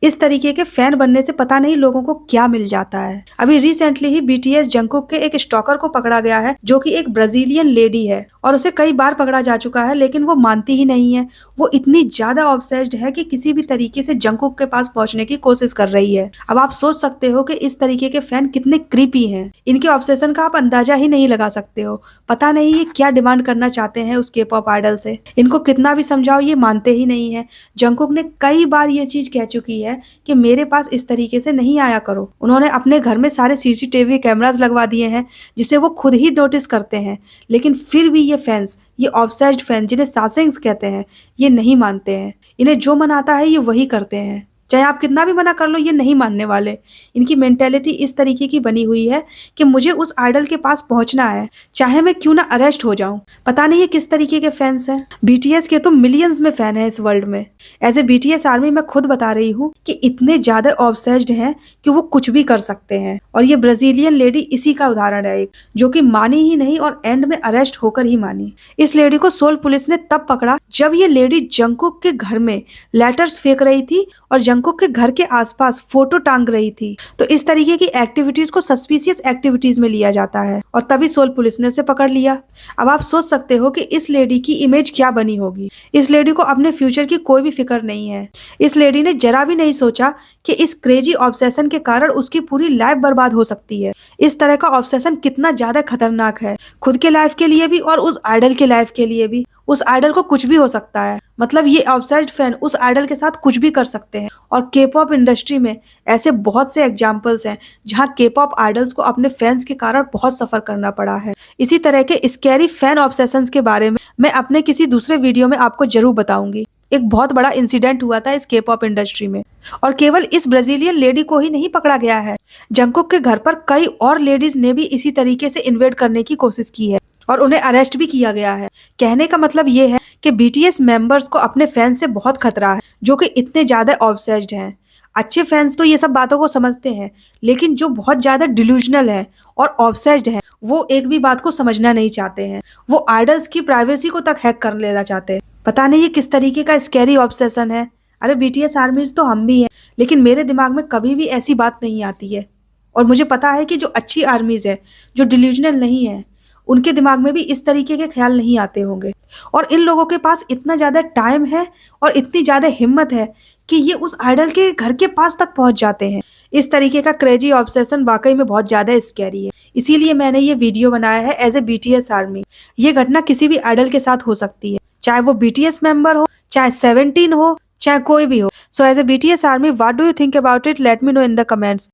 इस तरीके के फैन बनने से पता नहीं लोगों को क्या मिल जाता है। अभी रिसेंटली ही बीटीएस जंगकुक के एक स्टॉकर को पकड़ा गया है, जो कि एक ब्राजीलियन लेडी है, और उसे कई बार पकड़ा जा चुका है, लेकिन वो मानती ही नहीं है। वो इतनी ज्यादा ऑब्सेस्ड है कि किसी भी तरीके से जंगकुक के पास पहुंचने की कोशिश कर रही है। अब आप सोच सकते हो कि इस तरीके के फैन कितने क्रीपी हैं। इनके ऑब्सेशन का आप अंदाजा ही नहीं लगा सकते हो। पता नहीं ये क्या डिमांड करना चाहते हैं उस के पॉप आइडल से। इनको कितना भी समझाओ ये मानते ही नहीं है। जंगकुक ने कई बार ये चीज कह चुकी है कि मेरे पास इस तरीके से नहीं आया करो। उन्होंने अपने घर में सारे सीसीटीवी कैमरास लगवा दिए हैं, जिसे वो खुद ही नोटिस करते हैं, लेकिन फिर भी ये फैंस, ये ऑब्सेस्ड फैन जिन्हें सासिंग्स कहते हैं, ये नहीं मानते हैं। इन्हें जो मनाता है ये वही करते हैं। चाहे आप कितना भी मना कर लो, ये नहीं मानने वाले। इनकी मेंटेलिटी इस तरीके की बनी हुई है कि मुझे उस आइडल के पास पहुंचना है, चाहे मैं क्यों ना अरेस्ट हो जाऊं। पता नहीं ये किस तरीके के फैंस हैं। बीटीएस के तो मिलियंस में फैन है इस वर्ल्ड में। एज ए बीटीएस आर्मी मैं खुद बता रही हूँ कि इतने ज्यादा ऑब्सेस्ड हैं कि वो कुछ भी कर सकते हैं। और ये ब्राजीलियन लेडी इसी का उदाहरण है, एक जो कि मानी ही नहीं और एंड में अरेस्ट होकर ही मानी। इस लेडी को सोल पुलिस ने तब पकड़ा जब ये लेडी जंगकुक के घर में लेटर्स फेंक रही थी और जंगकुक के घर के आसपास फोटो टांग रही थी। तो इस तरीके की एक्टिविटीज को सस्पिशियस एक्टिविटीज में लिया जाता है, और तभी सोल पुलिस ने उसे पकड़ लिया। अब आप सोच सकते हो कि इस लेडी की इमेज क्या बनी होगी। इस लेडी को अपने फ्यूचर की कोई भी फिक्र नहीं है। इस लेडी ने जरा भी नहीं सोचा कि इस क्रेजी ऑब्सेशन के कारण उसकी पूरी लाइफ बर्बाद हो सकती है। इस तरह का ऑब्सेशन कितना ज्यादा खतरनाक है, खुद के लाइफ के लिए भी और उस आइडल के लाइफ के लिए भी। उस आइडल को कुछ भी हो सकता है, मतलब ये ऑब्सेस्ड फैन उस आइडल के साथ कुछ भी कर सकते हैं। और के पॉप इंडस्ट्री में ऐसे बहुत से एग्जाम्पल्स हैं जहां के पॉप आइडल्स को अपने फैंस के कारण बहुत सफर करना पड़ा है। इसी तरह के स्कैरी फैन ऑब्सेशंस के बारे में मैं अपने किसी दूसरे वीडियो में आपको जरूर बताऊंगी। एक बहुत बड़ा इंसिडेंट हुआ था इस के पॉप इंडस्ट्री में, और केवल इस ब्राजीलियन लेडी को ही नहीं पकड़ा गया है। जंगकुक के घर पर कई और लेडीज ने भी इसी तरीके से इन्वेड करने की कोशिश की है और उन्हें अरेस्ट भी किया गया है। कहने का मतलब ये है कि बीटीएस मेंबर्स को अपने फैंस से बहुत खतरा है, जो कि इतने ज्यादा ऑब्सेस्ड हैं। अच्छे फैंस तो ये सब बातों को समझते हैं, लेकिन जो बहुत ज्यादा डिल्यूजनल है और ऑब्सेस्ड है, वो एक भी बात को समझना नहीं चाहते हैं। वो आइडल्स की प्राइवेसी को तक हैक कर लेना चाहते हैं। पता नहीं ये किस तरीके का स्कैरी ऑब्सेशन है। अरे बीटीएस आर्मीज तो हम भी हैं, लेकिन मेरे दिमाग में कभी भी ऐसी बात नहीं आती है। और मुझे पता है कि जो अच्छी आर्मीज है, जो डिल्यूजनल नहीं है, उनके दिमाग में भी इस तरीके के ख्याल नहीं आते होंगे। और इन लोगों के पास इतना ज्यादा टाइम है और इतनी ज्यादा हिम्मत है कि ये उस आइडल के घर के पास तक पहुंच जाते हैं। इस तरीके का क्रेजी ऑब्सेशन वाकई में बहुत ज्यादा स्कैरी है। इसीलिए मैंने ये वीडियो बनाया है एज ए बीटीएस आर्मी। ये घटना किसी भी आइडल के साथ हो सकती है, चाहे वो बीटीएस मेंबर हो, चाहे 17 हो, चाहे कोई भी हो। So as a BTS army, what do you think about it? Let me know in the comments.